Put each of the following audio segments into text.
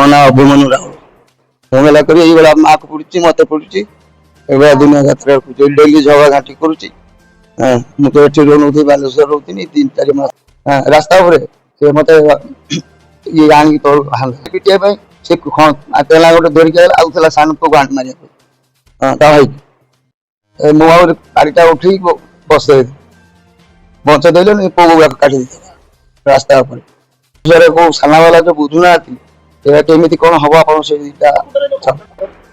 मो ना अभिमन्यु राहुल झमेला कर माँ को पड़ी मत पड़ी ए दुनिया यात्रा डेली झगड़ा घाटी करुच्ची मुझे रोनी बालेश्वर रोनी 3-4 मास रास्ता से मत ये आनी तो पिटिया से तेला गोटे धरिक आउला सान पुआ आंट मारे भाई मुझे गाड़ीटा उठी बस बंच देने पुआ काटी रास्ता को साना वाला जो बुझुना केमी कौन हम आप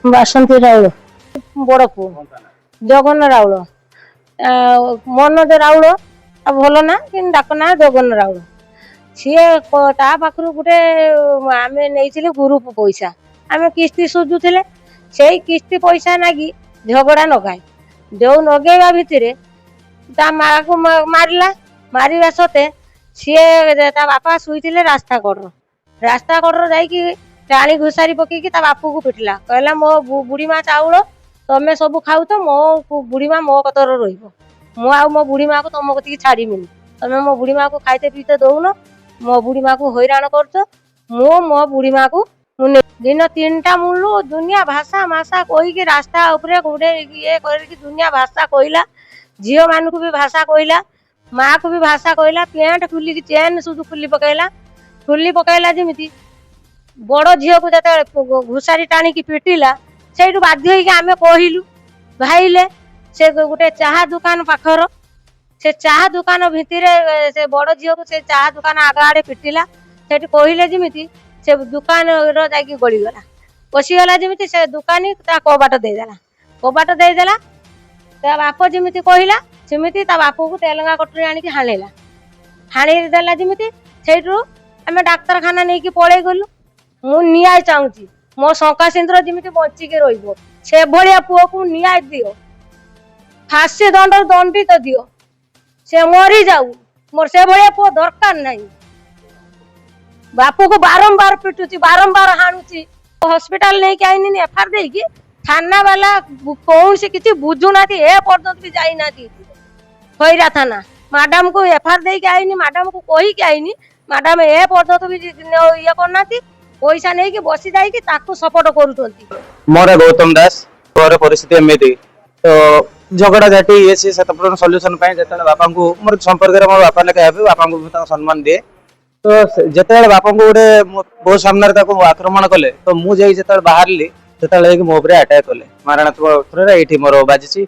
बासंती राउल बड़ पु जगन राउल मनोज राउल भल ना कि डाक ना जगन राउल सी पाखु गोटे आम नहीं ग्रुप पैसा आम किस्ती सुझुले से किस्ती पैसा नागी झगड़ा नगाए जो नगेवा भितर माँ को मारला मारे सते सी बापा शुई रास्ता कड़र जाकि टाणी घुसारी पकईकि बापू को पिटला कहला मो बुढ़ी माँ चाउल तमें सब खाऊ तो मो बुढ़ी माँ मो कतर रहा मो बुढ़ी माँ को तुम कति छाड़ीमिनी तमें मो बुढ़ी माँ को खाइते पीते दौन मो बुढ़ी माँ को हैरान कर मो बुढ़ी माँ को दिन 3टा मुलू दुनिया भाषा माषा कहीकि रास्ता उपरे गोटे ये करके दुनिया भाषा कहला झील मान को भी भाषा कहला माँ को भी भाषा कहला पेंट खुली चेन सुध खुली पकईला जमी बड़ झील को जो घुसारी टाणी पिटिला से बाध्य आम कहलु भाईले से गोटे चाहा दुकान पाखर से चाहा दुकान भितर से बड़ झील को से चाहा दुकान आग आड़े पिटिला से कहले जमी से दुकान जाकि गलीगला पशिगला जमी से दुकानी कबाट देदेला बाप जमी कहला सेमती बापू को तेलंगा कटरी आनिक हाणी देला जमी से आम डाक्तरखाना नहीं पलि गलु मु न्याय चाहूँगी मो शंका सिंदूर जमी बचिके रे भाया पुओ को न्याय दियो फांसी दंड दंडित दियो से मरी जाऊ मोर से भाया पुओ दरकार नहीं बापू को बारंबार पिटुची बारंबार हाणुची हॉस्पिटल नहीं आईनी एफआर देकी थाना वाला कौन से किसी बुझुना ए पर्यंत भी जाइना खैरा थाना मैडम को एफआर देकी आईनी मैडम को कहीकि आईनी मैडम ए पर्यंत भी ये करना पैसा नहीं कि बसी जाइए सपोर्ट कर मोर गौतम दास घर परिस्थिति एमती तो झगड़ा झाटी ये सी सल्यूशन जो बापा को मोर संपर्क मोर बापा लेखा बापा को सम्मान दिए तो जिते बापा को गोटे बहुत सामने आक्रमण कले तो मुझे बाहर मो अटैक कले मारणात्मक ये मोर बाजी